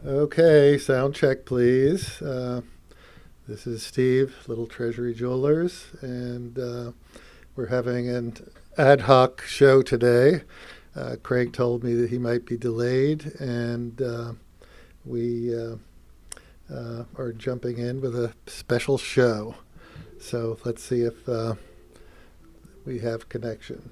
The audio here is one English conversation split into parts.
Okay, sound check, please. This is Steve, Little Treasury Jewelers, and we're having an ad hoc show today. Craig told me that he might be delayed, and we are jumping in with a special show. So let's see if we have connection.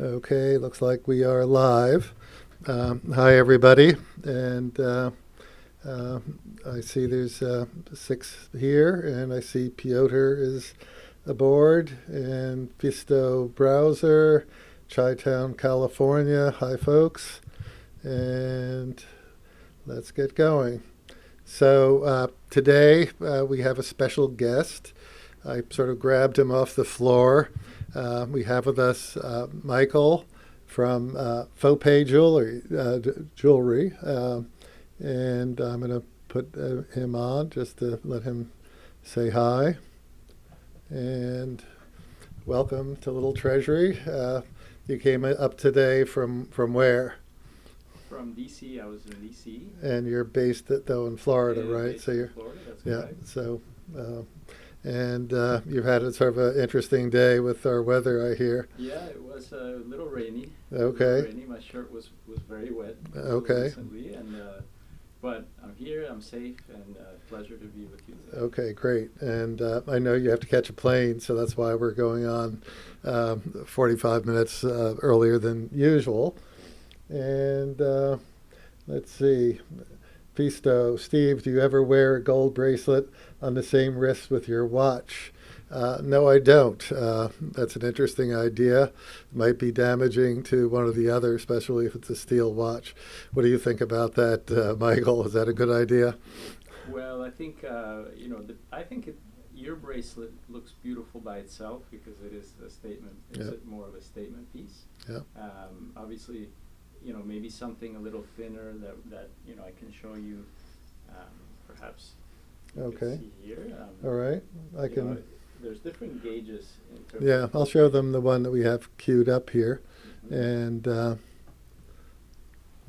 Okay, looks like we are live. Hi, everybody. And I see there's 6 here, and I see Piotr is aboard, and Fisto Browser, Chi-Town, California. Hi, folks. And let's get going. So today we have a special guest. I sort of grabbed him off the floor. We have with us Michael from Fope Jewelry, and I'm going to put him on just to let him say hi. And welcome to Little Treasury. You came up today from where? From DC. I was in DC. And you're based though in Florida, right? So you're in Florida. That's correct. So. And you've had a sort of an interesting day with our weather, I hear. Yeah, it was a little rainy. Okay. A little rainy. My shirt was very wet. Okay. Recently, but I'm here. I'm safe, and pleasure to be with you today. Okay, great. And I know you have to catch a plane, so that's why we're going on 45 minutes earlier than usual. And let's see. Fisto, Steve, do you ever wear a gold bracelet on the same wrist with your watch? No, I don't. That's an interesting idea. It might be damaging to one or the other, especially if it's a steel watch. What do you think about that, Michael? Is that a good idea? Well, I think your bracelet looks beautiful by itself because it is a statement. It's more of a statement piece. Yeah. Obviously, maybe something a little thinner that I can show you, perhaps. Okay. See here. All right. I can. There's different gauges. I'll show them the one that we have queued up here, and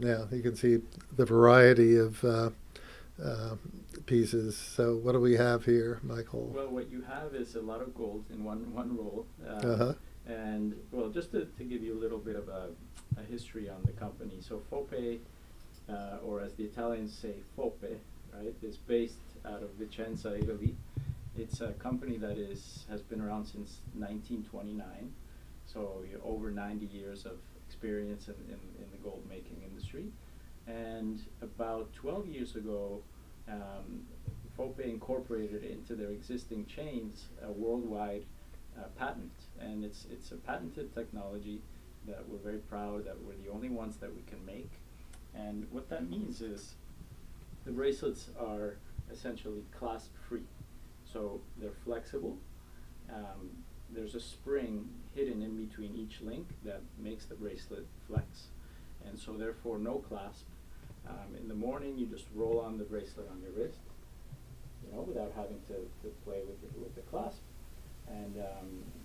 you can see the variety of pieces. So what do we have here, Michael? Well, what you have is a lot of gold in one roll. And just to give you a little bit of a history on the company. So Fope, or as the Italians say, Fope, right, is based out of Vicenza, Italy. It's a company that has been around since 1929, so over 90 years of experience in the gold making industry. And about 12 years ago, Fope incorporated into their existing chains a worldwide patent, and it's a patented technology that we're very proud that we're the only ones that we can make. And what that means is the bracelets are essentially clasp free, so they're flexible. There's a spring hidden in between each link that makes the bracelet flex, and so therefore no clasp. In the morning you just roll on the bracelet on your wrist, without having to play with the clasp. And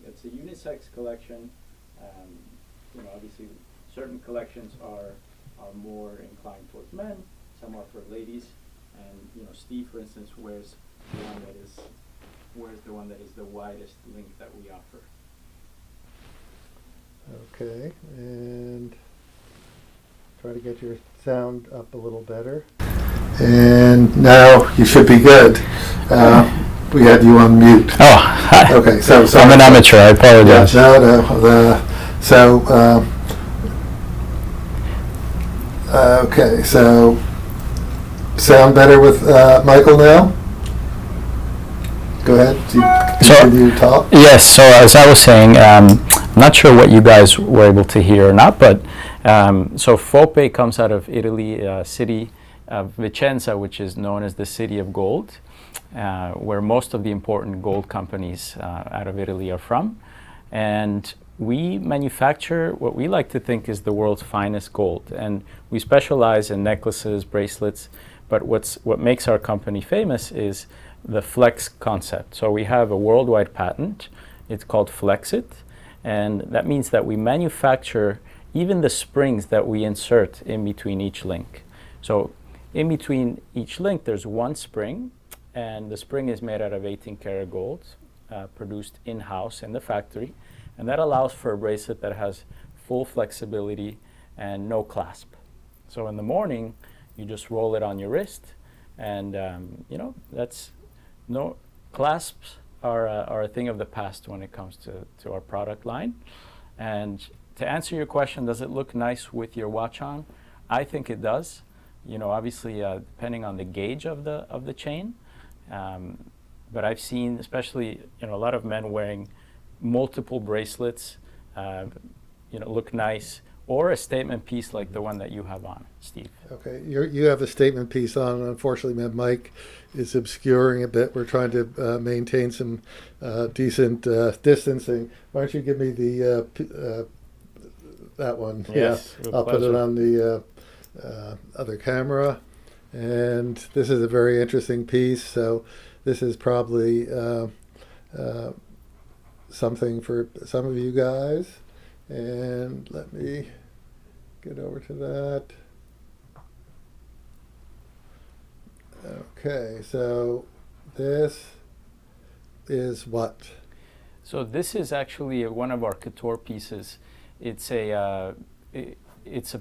it's a unisex collection. Obviously, certain collections are more inclined towards men. Some are for ladies. And Steve, for instance, wears the one that is the widest link that we offer. Okay, and try to get your sound up a little better. And now you should be good. We had you on mute. Oh, hi. Okay, so I'm an amateur. I apologize. Okay, so sound better with Michael now? Go ahead. Continue to talk. Yes. So as I was saying, I'm not sure what you guys were able to hear or not, but so Fope comes out of Italy, city of Vicenza, which is known as the city of gold, where most of the important gold companies out of Italy are from. And we manufacture what we like to think is the world's finest gold. And we specialize in necklaces, bracelets, but what makes our company famous is the flex concept. So we have a worldwide patent. It's called Flexit, and that means that we manufacture even the springs that we insert in between each link. So in between each link, there's one spring, and the spring is made out of 18 karat gold, produced in-house in the factory, and that allows for a bracelet that has full flexibility and no clasp. So in the morning, you just roll it on your wrist, and that's no clasps are a thing of the past when it comes to our product line. And to answer your question, does it look nice with your watch on? I think it does. Obviously, depending on the gauge of the chain. But I've seen, especially, a lot of men wearing multiple bracelets, look nice, or a statement piece like the one that you have on, Steve. Okay, you have a statement piece on. Unfortunately, my mic is obscuring a bit. We're trying to maintain some decent distancing. Why don't you give me the that one? Yes, yeah, I'll put it on the other camera. And this is a very interesting piece. So this is probably something for some of you guys. And let me get over to that. Okay, so this is what? So this is actually one of our couture pieces. It's a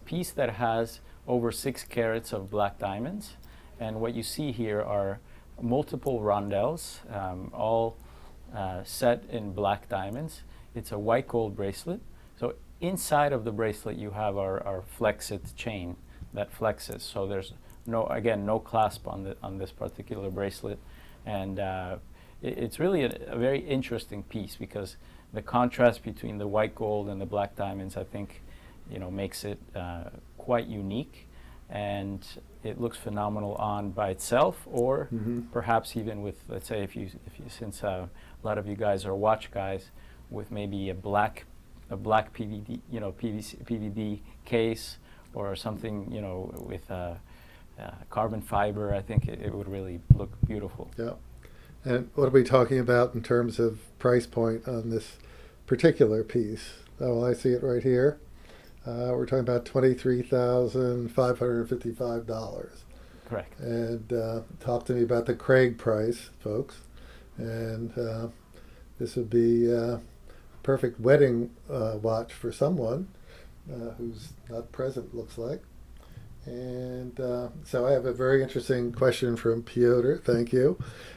piece that has over 6 carats of black diamonds, and what you see here are multiple rondelles, all set in black diamonds. It's a white gold bracelet. So inside of the bracelet you have our Flexit chain that flexes. So there's no clasp on this particular bracelet, and it's really a very interesting piece because the contrast between the white gold and the black diamonds, I think, makes it quite unique, and it looks phenomenal on by itself, or perhaps even with, let's say, if you since a lot of you guys are watch guys, with maybe a black PVD, PVD case or something, with carbon fiber. I think it would really look beautiful. Yeah. And what are we talking about in terms of price point on this particular piece? Oh, I see it right here. We're talking about $23,555. Correct. And talk to me about the Craig price, folks. And this would be a perfect wedding watch for someone who's not present, looks like. And so I have a very interesting question from Piotr. Thank you.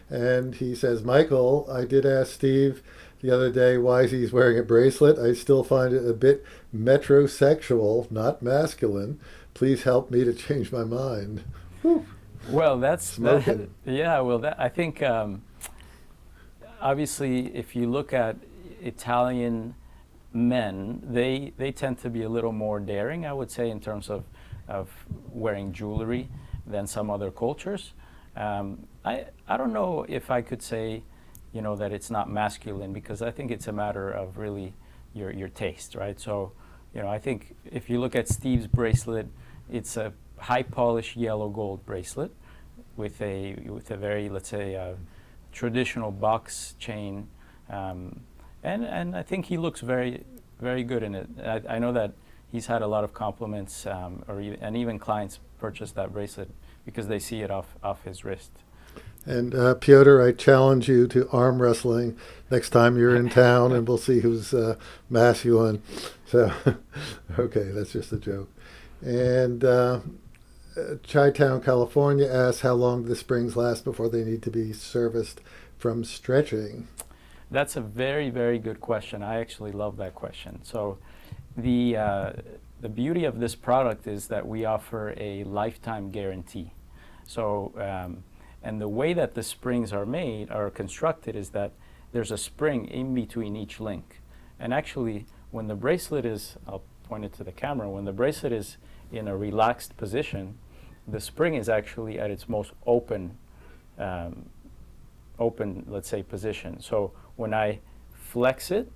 And he says, Michael, I did ask Steve the other day why he's wearing a bracelet. I still find it a bit metrosexual, not masculine. Please help me to change my mind. Whew. Well, that's smoking. I think obviously if you look at Italian men, they tend to be a little more daring, I would say, in terms of wearing jewelry than some other cultures. I don't know if I could say, that it's not masculine, because I think it's a matter of really your taste, right? So, I think if you look at Steve's bracelet, it's a high polished yellow gold bracelet with a very, let's say, traditional box chain, and I think he looks very, very good in it. I know that he's had a lot of compliments, and even clients purchase that bracelet because they see it off his wrist. And Piotr, I challenge you to arm wrestling next time you're in town, and we'll see who's masculine. So, okay, that's just a joke. And Chi-Town, California asks how long the springs last before they need to be serviced from stretching. That's a very, very good question. I actually love that question. So the beauty of this product is that we offer a lifetime guarantee. So and the way that the springs are constructed is that there's a spring in between each link. And actually, when the bracelet is, I'll point it to the camera, when the bracelet is in a relaxed position, the spring is actually at its most open, let's say, position. So when I flex it,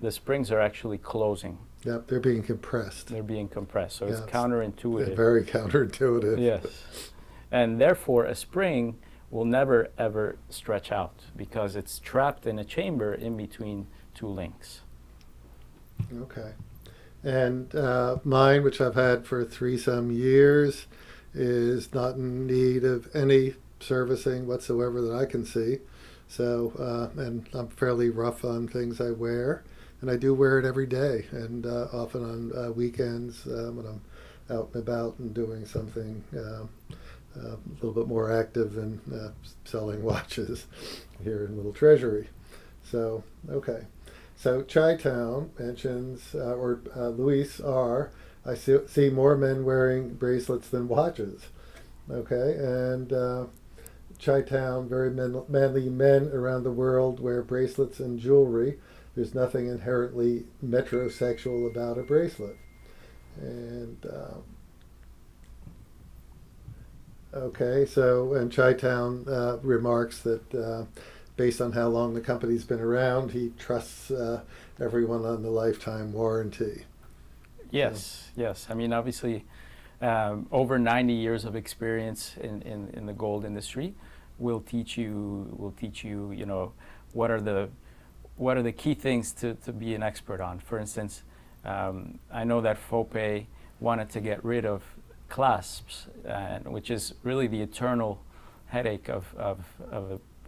the springs are actually closing. Yep, they're being compressed. They're being compressed, so Yeah, it's counterintuitive. Very counterintuitive. Yes, and therefore a spring will never ever stretch out because it's trapped in a chamber in between two links. Okay. And mine, which I've had for 3-some years, is not in need of any servicing whatsoever that I can see. So, and I'm fairly rough on things I wear, and I do wear it every day, and often on weekends when I'm out and about and doing something a little bit more active than selling watches here in Little Treasury. So, okay. So Chi-Town mentions, or Luis R., I see more men wearing bracelets than watches. Okay, and Chi-Town, very manly men around the world wear bracelets and jewelry. There's nothing inherently metrosexual about a bracelet. And okay, so, and Chi-Town remarks that based on how long the company's been around, he trusts everyone on the lifetime warranty. Yes, yes. I mean, obviously, over 90 years of experience in the gold industry will teach you, you know, what are the key things to be an expert on. For instance, I know that Fope wanted to get rid of clasps, which is really the eternal headache of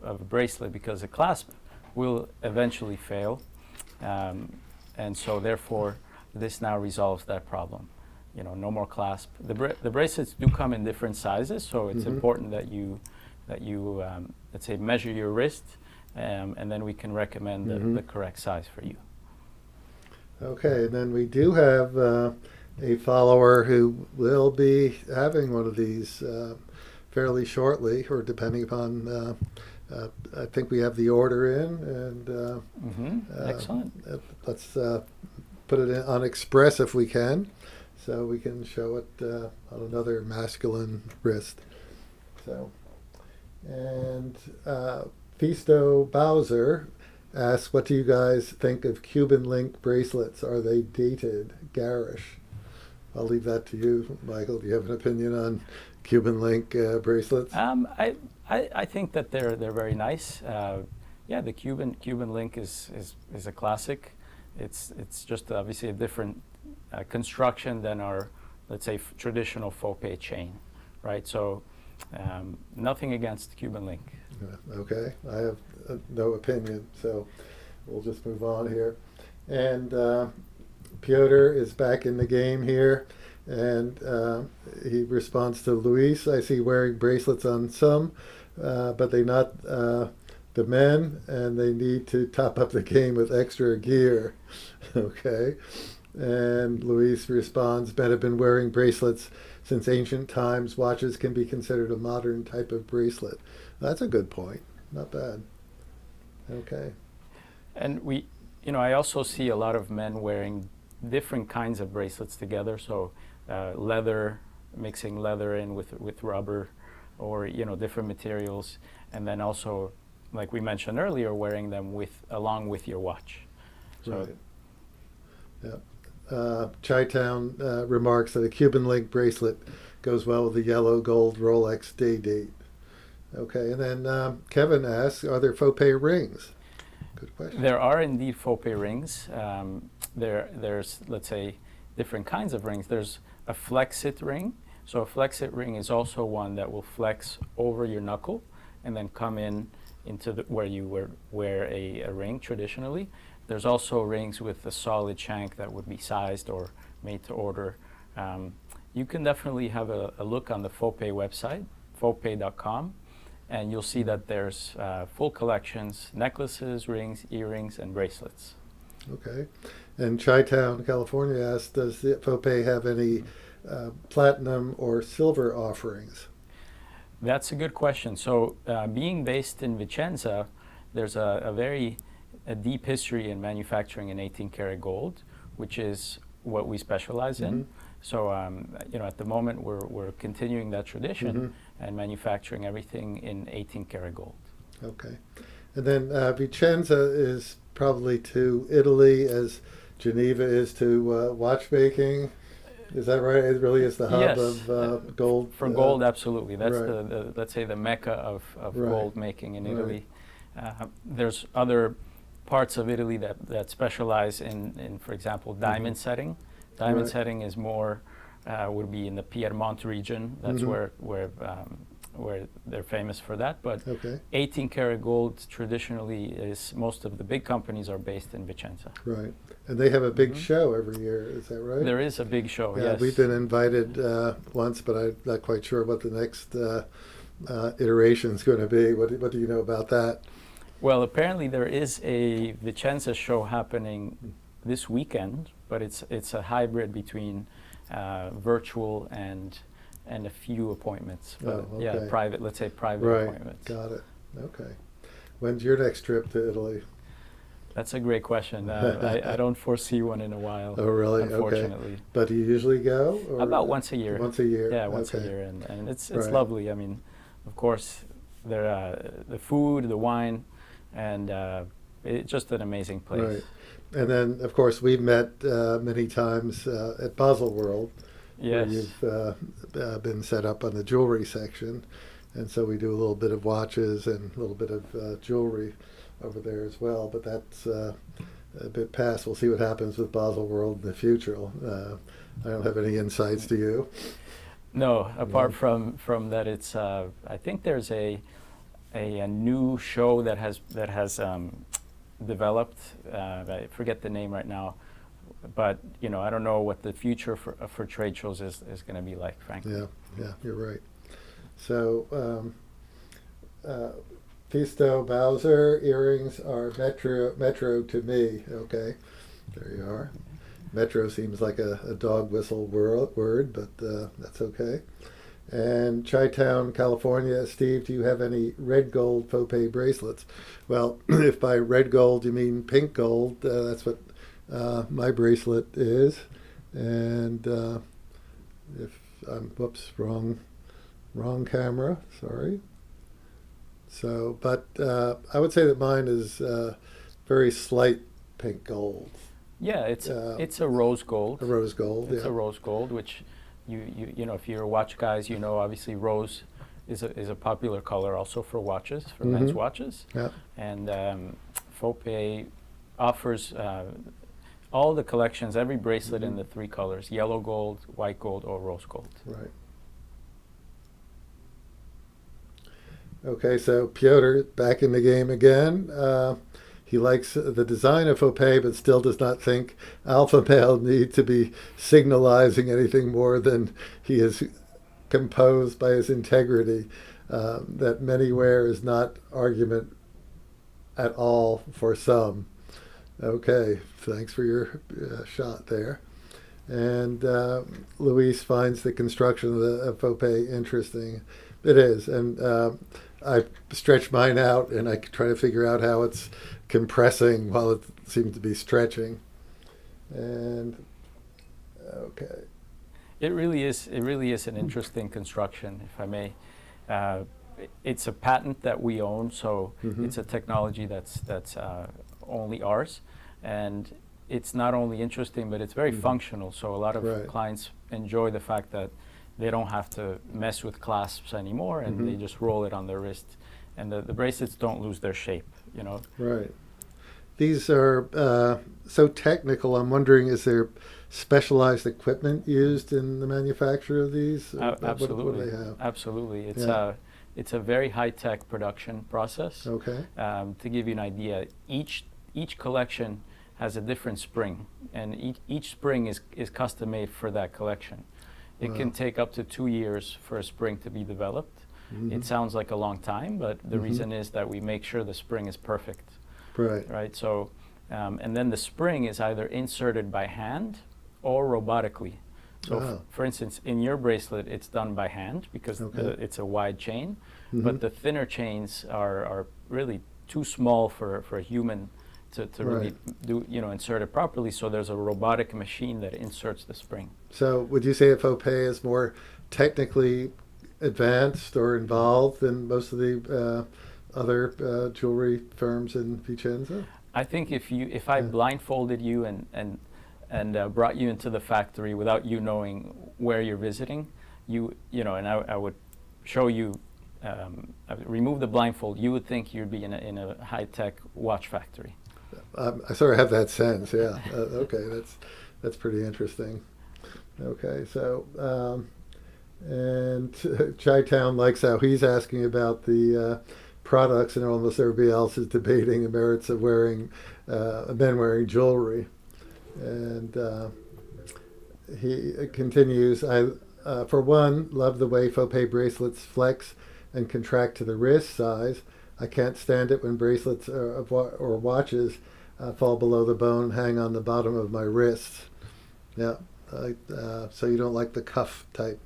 a bracelet, because a clasp will eventually fail, and so therefore this now resolves that problem. You know, no more clasp. The bracelets do come in different sizes, so it's important that you let's say measure your wrist, and then we can recommend the correct size for you. Okay, and then we do have a follower who will be having one of these fairly shortly, or depending upon. I think we have the order in, and excellent. Let's put it on Express if we can, so we can show it on another masculine wrist. So, and Fisto Bowser asks, "What do you guys think of Cuban link bracelets? Are they dated, garish?" I'll leave that to you, Michael. Do you have an opinion on Cuban link bracelets? I think that they're very nice. Yeah, the Cuban link is a classic. It's just obviously a different construction than our, let's say, traditional Fope chain, right? So nothing against Cuban link. Okay, I have no opinion, so we'll just move on here. And Piotr is back in the game here, and he responds to Luis. "I see wearing bracelets on some, but they're not the men, and they need to top up the game with extra gear." Okay. And Luis responds, "Men have been wearing bracelets since ancient times. Watches can be considered a modern type of bracelet." That's a good point. Not bad. Okay. And I also see a lot of men wearing different kinds of bracelets together. So leather, mixing leather in with rubber, or different materials, and then also, like we mentioned earlier, wearing them along with your watch. So, right. Yeah. Chi-Town remarks that a Cuban link bracelet goes well with the yellow gold Rolex day date. Okay, and then Kevin asks, "Are there Fope rings?" Good question. There are indeed Fope rings. There's, let's say, different kinds of rings. There's a flexit ring. So a flexit ring is also one that will flex over your knuckle and then come into where you wear a ring traditionally. There's also rings with a solid shank that would be sized or made to order. You can definitely have a look on the Fope website, Fope.com, and you'll see that there's full collections: necklaces, rings, earrings, and bracelets. Okay. And Chi-Town, California asks, "Does the Fope have any platinum or silver offerings?" That's a good question. So being based in Vicenza, there's a very deep history in manufacturing in 18 karat gold, which is what we specialize in. So at the moment we're continuing that tradition and manufacturing everything in 18 karat gold. Okay. And then Vicenza is probably to Italy as Geneva is to watchmaking. Is that right? It really is the hub Yes. of gold. For gold, absolutely. That's right. the let's say the mecca of Right. gold making in Italy. There's other parts of Italy that specialize in, for example, diamond setting. Diamond Right. setting is more would be in the Piedmont region. That's where they're famous for that. But Okay. 18 karat gold traditionally is, most of the big companies are based in Vicenza. Right. And they have a big show every year. Is that right? There is a big show. Yeah, Yes. we've been invited once, but I'm not quite sure what the next iteration is going to be. What do you know about that? Well, apparently there is a Vicenza show happening this weekend, but it's a hybrid between virtual and a few appointments. But Oh, yeah, okay. private. Let's say private Right. appointments. Got it. Okay. When's your next trip to Italy? That's a great question. I don't foresee one in a while. Oh, really? Unfortunately. Okay. But do you usually go? Or About once a year. Once a year. Yeah, once okay. a year, and it's Right. lovely. I mean, of course, the food, the wine, and it's just an amazing place. Right. And then, of course, we've met many times at Basel World, Yes. where you've been set up on the jewelry section. And so we do a little bit of watches and a little bit of jewelry over there as well. But that's a bit past. We'll see what happens with Basel World in the future. I don't have any insights, do you? No, apart from that, it's I think there's a new show that has developed. I forget the name right now, but I don't know what the future for trade shows is going to be like, frankly. Yeah, you're right. So, Pisto Bowser earrings are metro to me. Okay, there you are. Metro seems like a dog whistle word, but that's okay. And Chi-Town, California. Steve, do you have any red gold Fope bracelets? Well, if by red gold you mean pink gold, that's what my bracelet is. And if I'm, whoops, wrong camera, sorry. So, but I would say that mine is very slight pink gold. Yeah, it's a rose gold. A rose gold, It's yeah. a rose gold, which you know, if you're watch guys, obviously rose is a popular color also for watches, for men's watches. Yeah. And Fope offers all the collections, every bracelet in the three colors: yellow gold, white gold, or rose gold. Right. Okay, so Piotr back in the game again. He likes the design of Fope, but still does not think alpha male need to be signalizing anything more than he is composed by his integrity. That many wear is not argument at all for some. Okay, thanks for your shot there. And Luis finds the construction of Fope interesting. It is, and I stretch mine out, and I try to figure out how it's compressing while it seems to be stretching. And okay, It really is an interesting construction, if I may. It's a patent that we own, so it's a technology that's only ours, and it's not only interesting, but it's very functional. So a lot of clients enjoy the fact that they don't have to mess with clasps anymore, and they just roll it on their wrist, and the bracelets don't lose their shape. Right. These are so technical. I'm wondering, is there specialized equipment used in the manufacture of these? Absolutely. What do they have? Absolutely. It's a very high-tech production process. Okay. To give you an idea, each collection has a different spring, and each spring is custom made for that collection. It can take up to 2 years for a spring to be developed. It sounds like a long time, but the reason is that we make sure the spring is perfect. Right. So, and then the spring is either inserted by hand or robotically. So, for instance, in your bracelet, it's done by hand because it's a wide chain, but the thinner chains are really too small for a human to really do, insert it properly. So there's a robotic machine that inserts the spring. So would you say that Fope is more technically advanced or involved than most of the other jewelry firms in Vicenza? I think if I blindfolded you and brought you into the factory without you knowing where you're visiting, and I would show you, I would remove the blindfold, you would think you'd be in a high-tech watch factory. I sort of have that sense, yeah. Okay, that's pretty interesting. Okay, so and Chi-Town likes how he's asking about the products, and almost everybody else is debating the merits of men wearing jewelry. And he continues, I, for one, love the way Fope bracelets flex and contract to the wrist size. I can't stand it when bracelets or watches fall below the bone and hang on the bottom of my wrists. Yeah, so you don't like the cuff type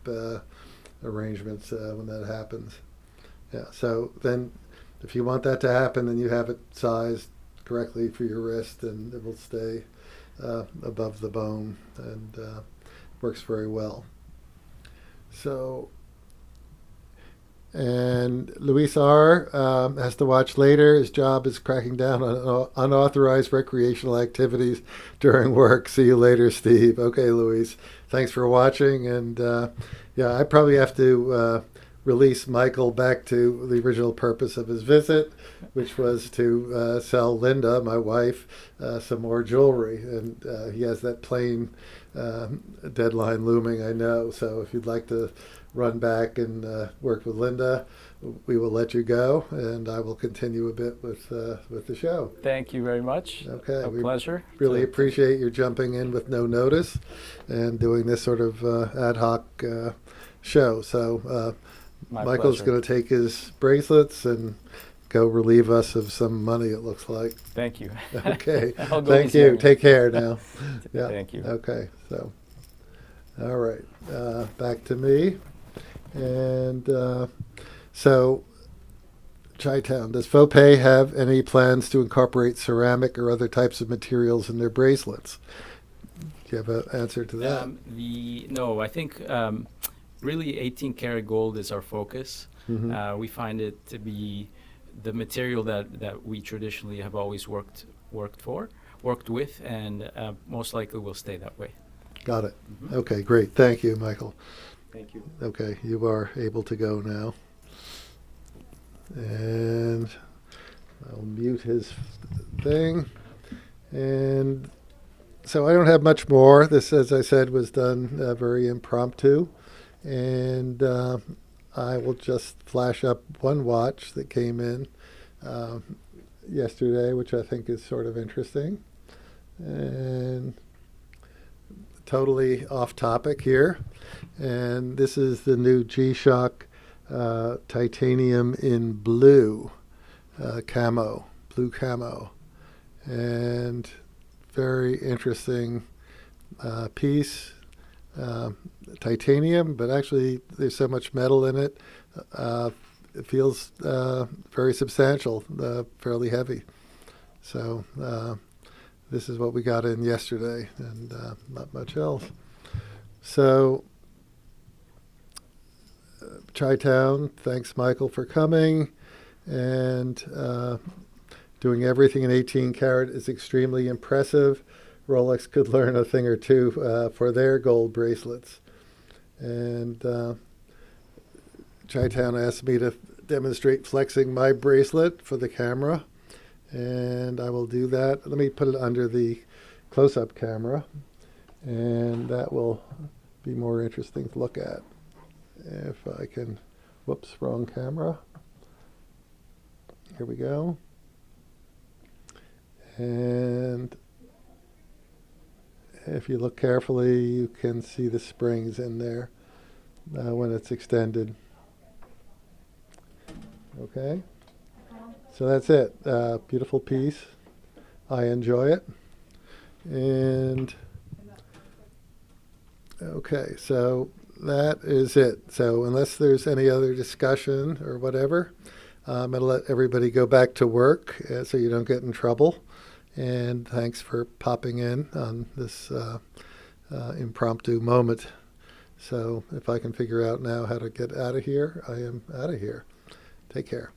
arrangements when that happens. Yeah, so then if you want that to happen, then you have it sized correctly for your wrist, and it will stay above the bone, and works very well. So, and Luis R. Has to watch later. His job is cracking down on unauthorized recreational activities during work. See you later, Steve. Okay, Luis. Thanks for watching. And I probably have to release Michael back to the original purpose of his visit, which was to sell Linda, my wife, some more jewelry. And he has that plane deadline looming, I know. So if you'd like to run back and work with Linda, we will let you go, and I will continue a bit with the show. Thank you very much. Okay, a pleasure. Really appreciate your jumping in with no notice and doing this sort of ad hoc show. So Michael's going to take his bracelets and go relieve us of some money, it looks like. Thank you. Okay. Thank you. Take care now. Yeah. Thank you. Okay. So, all right. Back to me. And so, Chi-Town, does Fope have any plans to incorporate ceramic or other types of materials in their bracelets? Do you have an answer to that? No, I think really 18 karat gold is our focus. Mm-hmm. We find it to be the material that we traditionally have always worked with, and most likely will stay that way. Got it. Mm-hmm. Okay, great. Thank you, Michael. Thank you. Okay, you are able to go now. And I'll mute his thing. And so I don't have much more. This, as I said, was done very impromptu. And I will just flash up one watch that came in yesterday, which I think is sort of interesting. And totally off topic here. And this is the new G-Shock titanium in blue camo. And very interesting piece. Titanium, but actually there's so much metal in it. It feels very substantial, fairly heavy. So this is what we got in yesterday, and not much else. So Chi-Town, thanks Michael for coming, and doing everything in 18 karat is extremely impressive. Rolex could learn a thing or two for their gold bracelets. And Chi-Town asked me to demonstrate flexing my bracelet for the camera, and I will do that. Let me put it under the close-up camera, and that will be more interesting to look at. If I can, whoops, wrong camera. Here we go. And if you look carefully, you can see the springs in there when it's extended. Okay, so that's it. Beautiful piece. I enjoy it. And okay, so that is it. So unless there's any other discussion or whatever, I'm going to let everybody go back to work so you don't get in trouble. And thanks for popping in on this impromptu moment. So if I can figure out now how to get out of here, I am out of here. Take care.